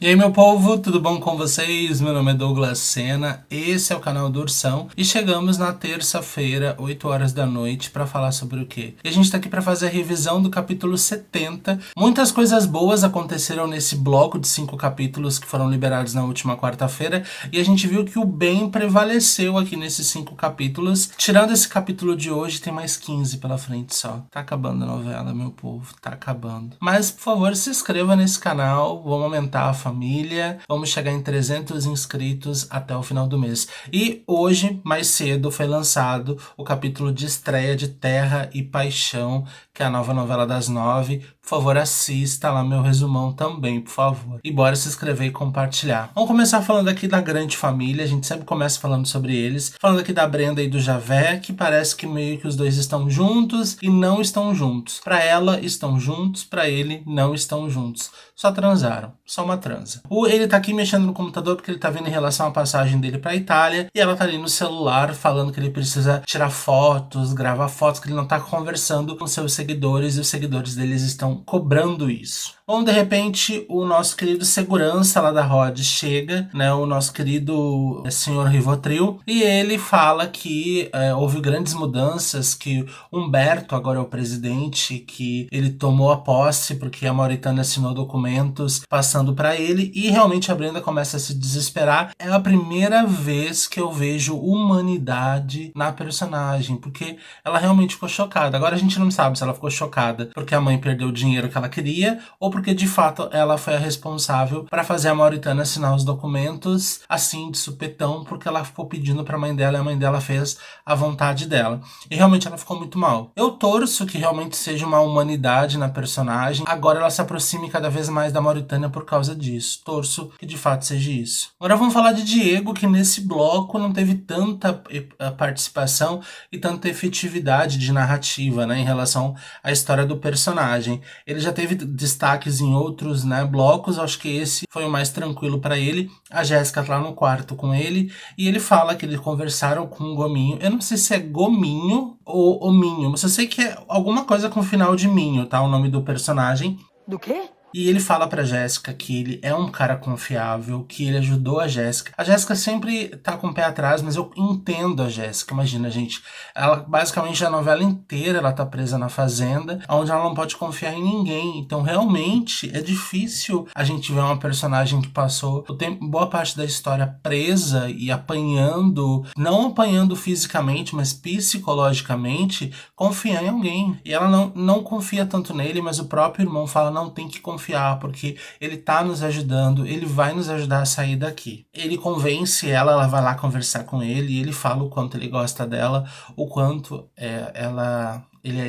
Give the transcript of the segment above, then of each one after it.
E aí, meu povo, tudo bom com vocês? Meu nome é Douglas Sena, esse é o canal do Ursão e chegamos na terça-feira, 8 horas da noite, para falar sobre o quê? E a gente tá aqui para fazer a revisão do capítulo 70. Muitas coisas boas aconteceram nesse bloco de 5 capítulos que foram liberados na última quarta-feira e a gente viu que o bem prevaleceu aqui nesses 5 capítulos. Tirando esse capítulo de hoje, tem mais 15 pela frente só. Tá acabando a novela, meu povo, tá acabando. Mas, por favor, se inscreva nesse canal, vamos aumentar a família, vamos chegar em 300 inscritos até o final do mês. E hoje, mais cedo, foi lançado o capítulo de estreia de Terra e Paixão, que é a nova novela das 9. Por favor, assista lá meu resumão também, por favor. E bora se inscrever e compartilhar. Vamos começar falando aqui da grande família, a gente sempre começa falando sobre eles. Falando aqui da Brenda e do Javé, que parece que meio que os dois estão juntos e não estão juntos. Pra ela, estão juntos, pra ele, não estão juntos. Só transaram, só uma transa. Ele tá aqui mexendo no computador porque ele tá vendo em relação à passagem dele pra Itália, e ela tá ali no celular falando que ele precisa tirar fotos, gravar fotos, que ele não tá conversando com seus seguidores, e os seguidores deles estão cobrando isso. Bom, de repente, o nosso querido segurança lá da Rod chega, né, o nosso querido senhor Rivotril, e ele fala que houve grandes mudanças, que Humberto agora é o presidente, que ele tomou a posse porque a Mauritânia assinou documentos passando para ele, e realmente a Brenda começa a se desesperar. É a primeira vez que eu vejo humanidade na personagem, porque ela realmente ficou chocada. Agora a gente não sabe se ela ficou chocada porque a mãe perdeu o dinheiro que ela queria, ou porque de fato ela foi a responsável para fazer a Mauritânia assinar os documentos assim de supetão, porque ela ficou pedindo para a mãe dela e a mãe dela fez a vontade dela. E realmente ela ficou muito mal. Eu torço que realmente seja uma humanidade na personagem. Agora ela se aproxime cada vez mais da Mauritânia por causa disso. Torço que de fato seja isso. Agora vamos falar de Diego, que nesse bloco não teve tanta participação e tanta efetividade de narrativa, né, em relação à história do personagem. Ele já teve destaques em outros, né, blocos, acho que esse foi o mais tranquilo para ele. A Jéssica tá lá no quarto com ele e ele fala que eles conversaram com o Gominho. Eu não sei se é Gominho ou Ominho, mas eu sei que é alguma coisa com final de Minho, tá? O nome do personagem. Do quê? E ele fala pra Jéssica que ele é um cara confiável, que ele ajudou a Jéssica. A Jéssica sempre tá com o pé atrás, mas eu entendo a Jéssica. Imagina, gente. Ela, basicamente, a novela inteira, ela tá presa na fazenda, onde ela não pode confiar em ninguém. Então, realmente, é difícil a gente ver uma personagem que passou o tempo, boa parte da história presa e apanhando, não apanhando fisicamente, mas psicologicamente, confiar em alguém. E ela não confia tanto nele, mas o próprio irmão fala, não tem que confiar, porque ele tá nos ajudando, ele vai nos ajudar a sair daqui. Ele convence ela, ela vai lá conversar com ele, e ele fala o quanto ele gosta dela, o quanto ela é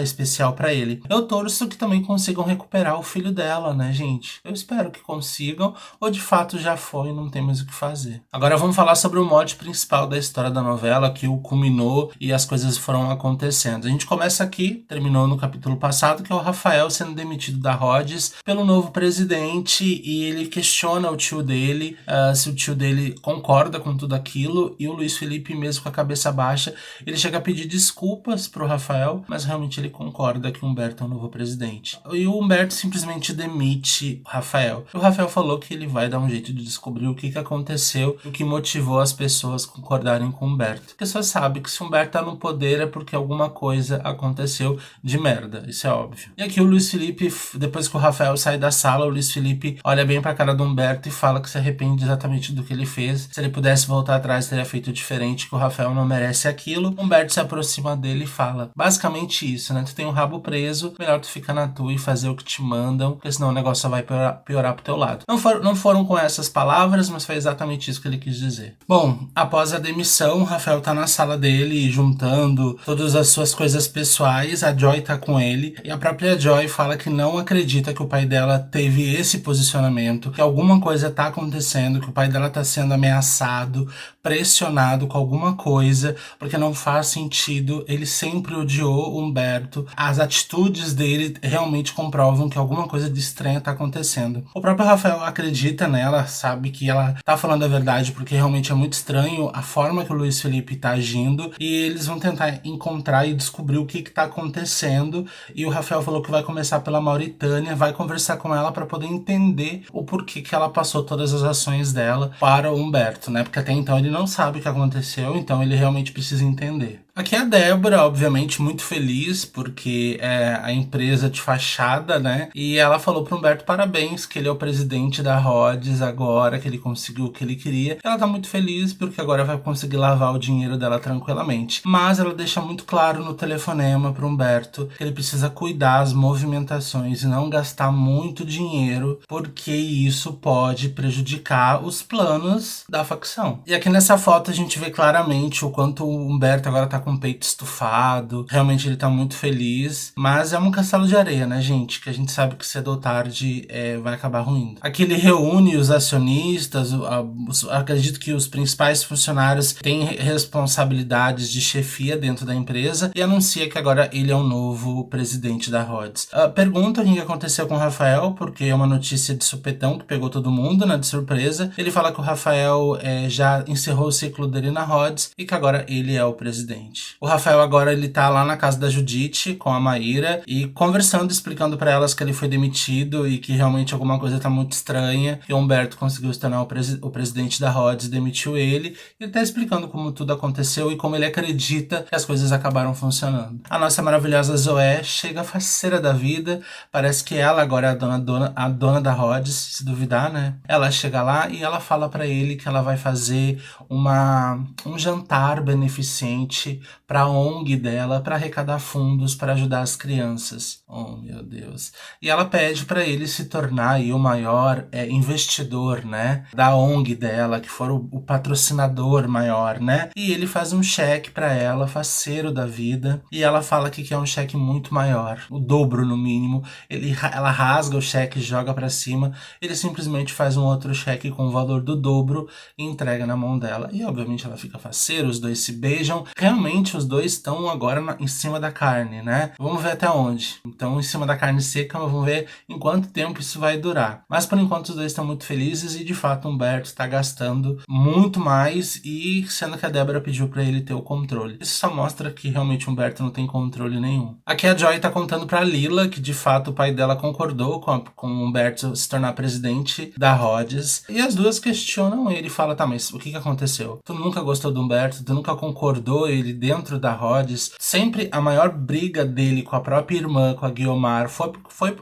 especial pra ele. Eu torço que também consigam recuperar o filho dela, né, gente? Eu espero que consigam, ou de fato já foi e não tem mais o que fazer. Agora vamos falar sobre o mote principal da história da novela, que o culminou e as coisas foram acontecendo. A gente começa aqui, terminou no capítulo passado, que é o Rafael sendo demitido da Rhodes pelo novo presidente, e ele questiona o tio dele, se o tio dele concorda com tudo aquilo, e o Luiz Felipe, mesmo com a cabeça baixa, ele chega a pedir desculpas pro Rafael, mas realmente ele concorda que o Humberto é o novo presidente. E o Humberto simplesmente demite o Rafael. O Rafael falou que ele vai dar um jeito de descobrir o que aconteceu, o que motivou as pessoas a concordarem com o Humberto. Porque só sabe que se o Humberto tá no poder é porque alguma coisa aconteceu de merda, isso é óbvio. E aqui o Luiz Felipe, depois que o Rafael sai da sala, o Luiz Felipe olha bem pra cara do Humberto e fala que se arrepende exatamente do que ele fez. Se ele pudesse voltar atrás, teria feito diferente, que o Rafael não merece aquilo. O Humberto se aproxima dele e fala basicamente isso, né? Tu tem o rabo preso, melhor tu ficar na tua e fazer o que te mandam, porque senão o negócio só vai piorar pro teu lado. Não foram com essas palavras, mas foi exatamente isso que ele quis dizer. Bom, após a demissão, o Rafael tá na sala dele, juntando todas as suas coisas pessoais, a Joy tá com ele, e a própria Joy fala que não acredita que o pai dela teve esse posicionamento, que alguma coisa tá acontecendo, que o pai dela tá sendo ameaçado, pressionado com alguma coisa, porque não faz sentido, ele sempre odiou o Humberto. As atitudes dele realmente comprovam que alguma coisa de estranha tá acontecendo. O próprio Rafael acredita nela, sabe que ela tá falando a verdade, porque realmente é muito estranho a forma que o Luiz Felipe tá agindo, e eles vão tentar encontrar e descobrir o que tá acontecendo. E o Rafael falou que vai começar pela Mauritânia, vai conversar com ela para poder entender o porquê que ela passou todas as ações dela para o Humberto, né? Porque até então ele não sabe o que aconteceu, então ele realmente precisa entender. Aqui a Débora, obviamente, muito feliz, porque é a empresa de fachada, né? E ela falou pro Humberto parabéns, que ele é o presidente da Rhodes agora, que ele conseguiu o que ele queria. Ela tá muito feliz, porque agora vai conseguir lavar o dinheiro dela tranquilamente. Mas ela deixa muito claro no telefonema pro Humberto que ele precisa cuidar as movimentações e não gastar muito dinheiro, porque isso pode prejudicar os planos da facção. E aqui nessa foto a gente vê claramente o quanto o Humberto agora tá com o peito estufado, realmente ele tá muito feliz, mas é um castelo de areia, né, gente, que a gente sabe que cedo ou tarde vai acabar ruindo. Aqui ele reúne os acionistas, acredito que os principais funcionários têm responsabilidades de chefia dentro da empresa e anuncia que agora ele é o novo presidente da Rhodes. Pergunta o que aconteceu com o Rafael, porque é uma notícia de supetão que pegou todo mundo, né, de surpresa. Ele fala que o Rafael já encerrou o ciclo dele na Rhodes e que agora ele é o presidente. O Rafael agora ele tá lá na casa da Judite com a Maíra e conversando, explicando pra elas que ele foi demitido e que realmente alguma coisa tá muito estranha. E o Humberto conseguiu se tornar o presidente da Rhodes e demitiu ele. Ele tá explicando como tudo aconteceu e como ele acredita que as coisas acabaram funcionando. A nossa maravilhosa Zoé chega faceira da vida. Parece que ela agora é a dona da Rhodes, se duvidar, né? Ela chega lá e ela fala pra ele que ela vai fazer um jantar beneficente para a ONG dela, para arrecadar fundos para ajudar as crianças. Oh, meu Deus. E ela pede para ele se tornar aí o maior investidor, né, da ONG dela, que for o patrocinador maior, né? E ele faz um cheque para ela, faceiro da vida, e ela fala que quer um cheque muito maior, o dobro no mínimo. Ela rasga o cheque, joga para cima, ele simplesmente faz um outro cheque com o valor do dobro e entrega na mão dela. E obviamente ela fica faceira, os dois se beijam. Realmente os dois estão agora em cima da carne, né? Vamos ver até onde. Então, em cima da carne seca, vamos ver em quanto tempo isso vai durar. Mas por enquanto os dois estão muito felizes e de fato o Humberto está gastando muito mais, e sendo que a Débora pediu para ele ter o controle. Isso só mostra que realmente o Humberto não tem controle nenhum. Aqui a Joy tá contando pra Lila que de fato o pai dela concordou com o Humberto se tornar presidente da Rhodes. E as duas questionam ele e falam, tá, mas o que aconteceu? Tu nunca gostou do Humberto? Tu nunca concordou ele dentro da Rhodes? Sempre a maior briga dele com a própria irmã, com a Guiomar,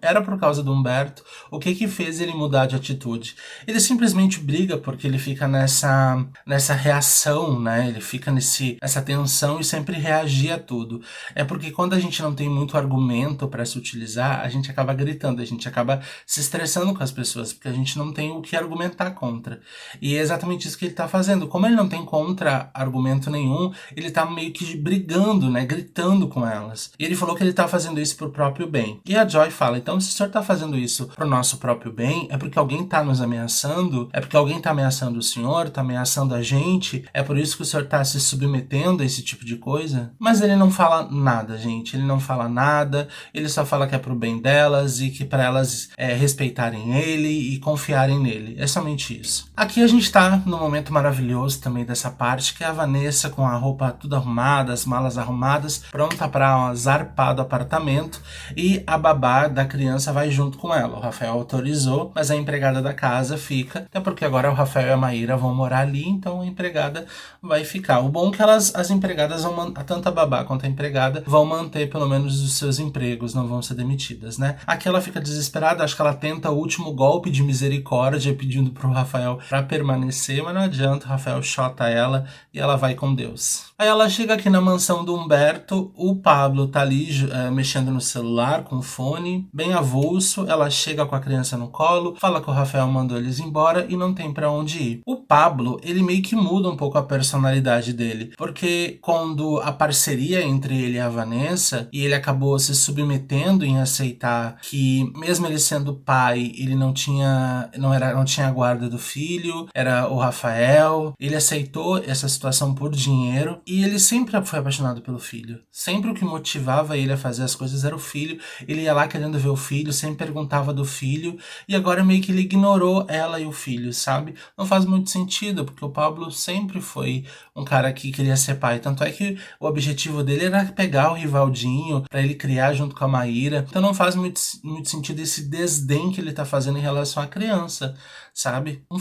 era por causa do Humberto. O que fez ele mudar de atitude? Ele simplesmente briga porque ele fica nessa reação, né? Ele fica nessa tensão e sempre reagir a tudo. É porque quando a gente não tem muito argumento para se utilizar, a gente acaba gritando, a gente acaba se estressando com as pessoas, porque a gente não tem o que argumentar contra. E é exatamente isso que ele tá fazendo. Como ele não tem contra-argumento nenhum, ele tá meio que brigando, né? Gritando com elas. E ele falou que ele tá fazendo isso pro próprio bem. E a Joy fala, então se o senhor tá fazendo isso pro nosso próprio bem, é porque alguém tá nos ameaçando? É porque alguém tá ameaçando o senhor? Tá ameaçando a gente? É por isso que o senhor tá se submetendo a esse tipo de coisa? Mas ele não fala nada, gente. Ele não fala nada. Ele só fala que é pro bem delas e que pra elas respeitarem ele e confiarem nele. É somente isso. Aqui a gente tá no momento maravilhoso também dessa parte, que é a Vanessa com a roupa tudo arrumada, as malas arrumadas, pronta pra zarpar do apartamento, e a babá da criança vai junto com ela. O Rafael autorizou, mas a empregada da casa fica, até porque agora o Rafael e a Maíra vão morar ali, então a empregada vai ficar. O bom é que as empregadas tanto a babá quanto a empregada vão manter pelo menos os seus empregos, não vão ser demitidas, né? Aqui ela fica desesperada, acho que ela tenta o último golpe de misericórdia, pedindo pro Rafael pra permanecer, mas não adianta, o Rafael chota ela e ela vai com Deus. Aí ela chega aqui na mansão do Humberto, o Pablo tá ali mexendo no celular com o fone, bem avulso. Ela chega com a criança no colo, fala que o Rafael mandou eles embora e não tem pra onde ir. O Pablo, ele meio que muda um pouco a personalidade dele, porque quando a parceria entre ele e a Vanessa, e ele acabou se submetendo em aceitar que, mesmo ele sendo pai, ele não tinha a guarda do filho, era o Rafael, ele aceitou essa situação por dinheiro, e ele sempre foi apaixonado pelo filho. Sempre o que motivava ele a fazer as coisas era o filho. Ele ia lá querendo ver o filho, sempre perguntava do filho. E agora meio que ele ignorou ela e o filho, sabe? Não faz muito sentido, porque o Pablo sempre foi um cara que queria ser pai. Tanto é que o objetivo dele era pegar o Rivaldinho pra ele criar junto com a Maíra. Então não faz muito sentido esse desdém que ele tá fazendo em relação à criança, sabe? Não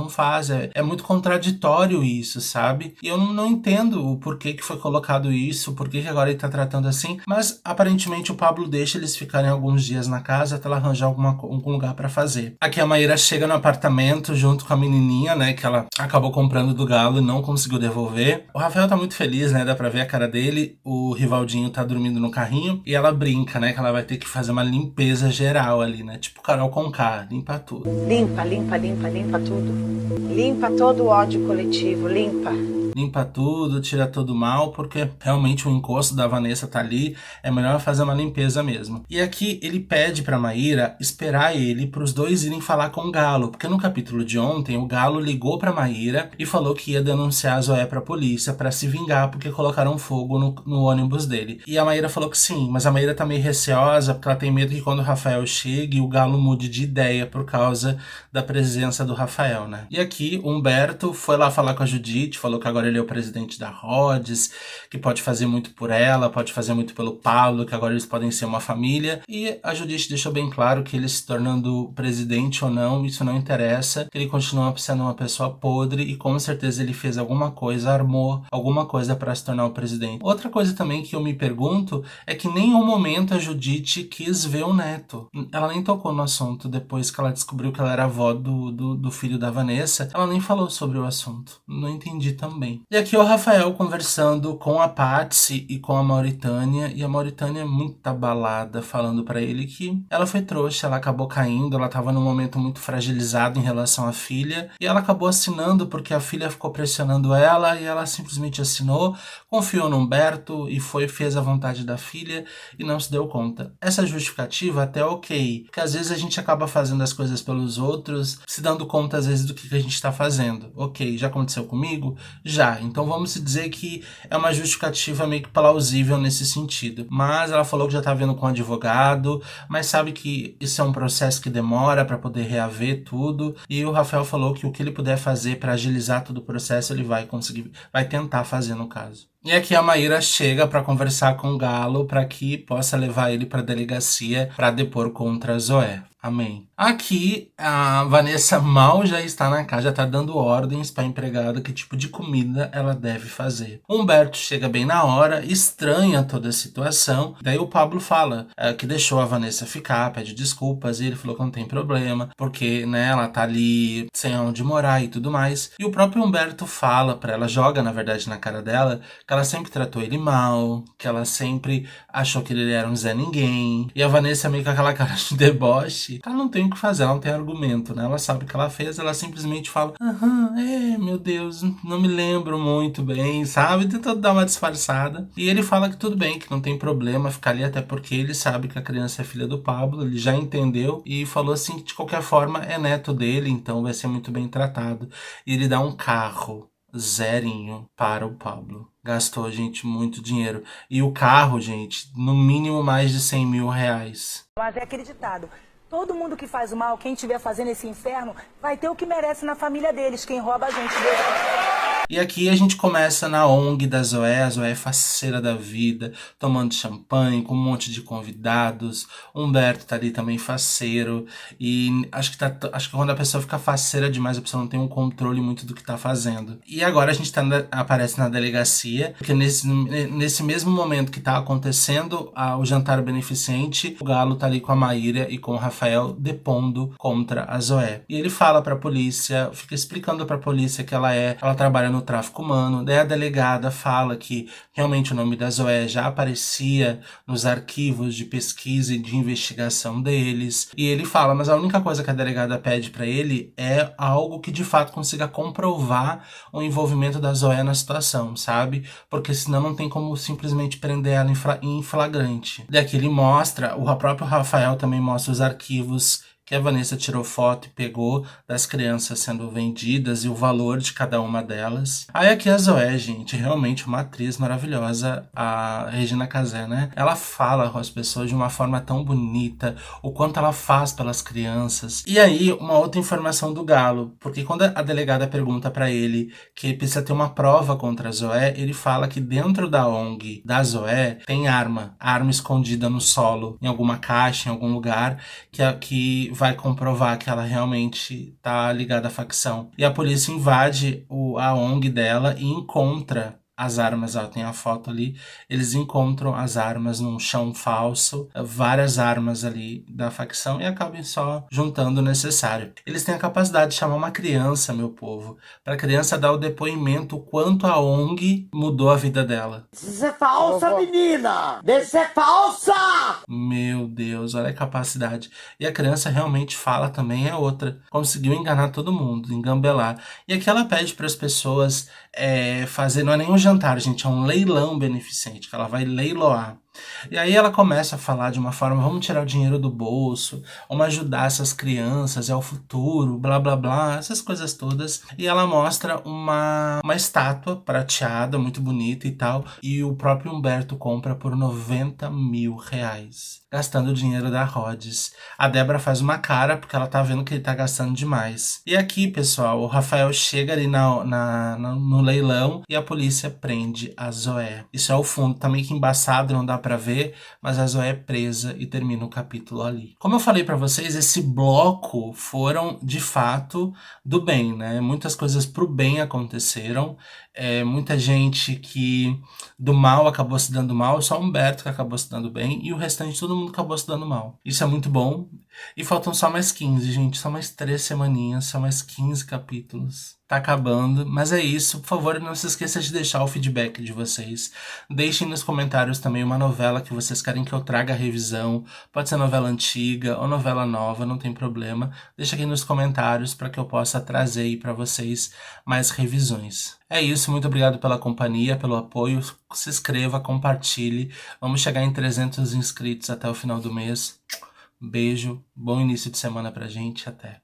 faz. É muito contraditório isso, sabe? E eu não entendo o porquê que foi colocado isso, o porquê que agora ele tá tratando assim, mas aparentemente o Pablo deixa eles ficarem alguns dias na casa até ela arranjar algum lugar pra fazer. Aqui a Maíra chega no apartamento junto com a menininha, né, que ela acabou comprando do Galo e não conseguiu devolver. O Rafael tá muito feliz, né, dá pra ver a cara dele. O Rivaldinho tá dormindo no carrinho e ela brinca, né, que ela vai ter que fazer uma limpeza geral ali, né, tipo Carol Conká, limpa tudo. Limpa tudo. Limpa todo o ódio coletivo, limpa. Limpa tudo, tira todo o mal, porque realmente o encosto da Vanessa tá ali, é melhor fazer uma limpeza mesmo. E aqui ele pede pra Maíra esperar ele pros dois irem falar com o Galo, porque no capítulo de ontem o Galo ligou pra Maíra e falou que ia denunciar a Zoé pra polícia pra se vingar porque colocaram fogo no ônibus dele. E a Maíra falou que sim, mas a Maíra tá meio receosa porque ela tem medo que quando o Rafael chegue o Galo mude de ideia por causa da presença do Rafael, né? E aqui o Humberto foi lá falar com a Judite, falou que agora ele é o presidente da Rhodes, que pode fazer muito por ela, pode fazer muito pelo Pablo, que agora eles podem ser uma família. E a Judite deixou bem claro que ele se tornando presidente ou não, isso não interessa, que ele continua sendo uma pessoa podre e com certeza ele fez alguma coisa, armou alguma coisa para se tornar o presidente. Outra coisa também que eu me pergunto é que em nenhum momento a Judite quis ver o neto. Ela nem tocou no assunto depois que ela descobriu que ela era avó do filho da Vanessa. Ela nem falou sobre o assunto. Não entendi também. E aqui o Rafael conversando com a Patsy e com a Mauritânia, e a Mauritânia é muito abalada, falando pra ele que ela foi trouxa, ela acabou caindo, ela tava num momento muito fragilizado em relação à filha, e ela acabou assinando porque a filha ficou pressionando ela, e ela simplesmente assinou, confiou no Humberto e fez a vontade da filha e não se deu conta. Essa justificativa até é ok, porque às vezes a gente acaba fazendo as coisas pelos outros, se dando conta às vezes do que a gente tá fazendo. Ok, já aconteceu comigo? Já. Então vamos dizer que é uma justificativa meio que plausível nesse sentido. Mas ela falou que já tá vendo com o advogado, mas sabe que isso é um processo que demora para poder reaver tudo. E o Rafael falou que o que ele puder fazer para agilizar todo o processo, ele vai conseguir, vai tentar fazer no caso. E aqui a Maíra chega para conversar com o Galo para que possa levar ele para a delegacia para depor contra a Zoé. Amém. Aqui, a Vanessa mal já está na casa, já está dando ordens para a empregada que tipo de comida ela deve fazer. Humberto chega bem na hora, estranha toda a situação. Daí o Pablo fala que deixou a Vanessa ficar, pede desculpas, e ele falou que não tem problema, porque né, ela tá ali sem onde morar e tudo mais. E o próprio Humberto fala para ela, joga na verdade na cara dela, que ela sempre tratou ele mal, que ela sempre achou que ele era um Zé Ninguém. E a Vanessa meio com aquela cara de deboche. Ela não tem o que fazer, ela não tem argumento, né? Ela sabe o que ela fez, ela simplesmente fala meu Deus, não me lembro muito bem, sabe? Tentando dar uma disfarçada. E ele fala que tudo bem, que não tem problema ficar ali, até porque ele sabe que a criança é filha do Pablo, ele já entendeu e falou assim que de qualquer forma é neto dele, então vai ser muito bem tratado. E ele dá um carro zerinho para o Pablo. Gastou, gente, muito dinheiro. E o carro, gente, no mínimo mais de 100 mil reais. Mas é acreditado. Todo mundo que faz o mal, quem estiver fazendo esse inferno, vai ter o que merece na família deles. Quem rouba a gente E aqui a gente começa na ONG da Zoé. A Zoé é faceira da vida, tomando champanhe com um monte de convidados. Humberto tá ali também faceiro. E acho que quando a pessoa fica faceira demais, a pessoa não tem um controle muito do que tá fazendo. E agora a gente aparece na delegacia, porque nesse mesmo momento que tá acontecendo o jantar beneficente, o Galo tá ali com a Maíra e com o Rafael depondo contra a Zoé. E ele fala pra polícia, fica explicando pra polícia que ela trabalha no tráfico humano. Daí a delegada fala que realmente o nome da Zoé já aparecia nos arquivos de pesquisa e de investigação deles. E ele fala, mas a única coisa que a delegada pede pra ele é algo que de fato consiga comprovar o envolvimento da Zoé na situação, sabe? Porque senão não tem como simplesmente prender ela em flagrante. Daí aqui ele mostra, o próprio Rafael também mostra os arquivos que a Vanessa tirou foto e pegou das crianças sendo vendidas e o valor de cada uma delas. Aí aqui a Zoé, gente, realmente uma atriz maravilhosa, a Regina Casé, né? Ela fala com as pessoas de uma forma tão bonita, o quanto ela faz pelas crianças. E aí, uma outra informação do Galo, porque quando a delegada pergunta pra ele que precisa ter uma prova contra a Zoé, ele fala que dentro da ONG da Zoé tem arma escondida no solo, em alguma caixa, em algum lugar, que vai comprovar que ela realmente tá ligada à facção. E a polícia invade a ONG dela e encontra as armas, ó, tem a foto ali, eles encontram as armas num chão falso, várias armas ali da facção e acabam só juntando o necessário. Eles têm a capacidade de chamar uma criança, meu povo, pra criança dar o depoimento o quanto a ONG mudou a vida dela. Isso é falsa, menina! Isso é falsa! Meu Deus, olha a capacidade. E a criança realmente fala também, é outra. Conseguiu enganar todo mundo, engambelar. E aqui ela pede para as pessoas fazer, não é nem um jantar, gente, é um leilão beneficente, que ela vai leiloar. E aí ela começa a falar de uma forma, vamos tirar o dinheiro do bolso, vamos ajudar essas crianças, é o futuro, blá blá blá, essas coisas todas. E ela mostra uma estátua prateada, muito bonita e tal, e o próprio Humberto compra por R$90 mil, gastando o dinheiro da Rhodes. A Débora faz uma cara, porque ela tá vendo que ele tá gastando demais. E aqui, pessoal, o Rafael chega ali no leilão e a polícia prende a Zoé. Isso é o fundo, tá meio que embaçado, não dá pra ver, mas a Zoé é presa e termina o capítulo ali. Como eu falei pra vocês, esse bloco foram, de fato, do bem, né? Muitas coisas pro bem aconteceram. Muita gente que do mal acabou se dando mal, só Humberto que acabou se dando bem, e o restante todo mundo acabou se dando mal. Isso é muito bom. E faltam só mais 15, gente. Só mais 3 semaninhas, só mais 15 capítulos. Tá acabando, mas é isso. Por favor, não se esqueça de deixar o feedback de vocês. Deixem nos comentários também uma novela que vocês querem que eu traga a revisão. Pode ser novela antiga ou novela nova, não tem problema. Deixa aqui nos comentários para que eu possa trazer aí para vocês mais revisões. É isso, muito obrigado pela companhia, pelo apoio. Se inscreva, compartilhe. Vamos chegar em 300 inscritos até o final do mês. Beijo, bom início de semana pra gente, até.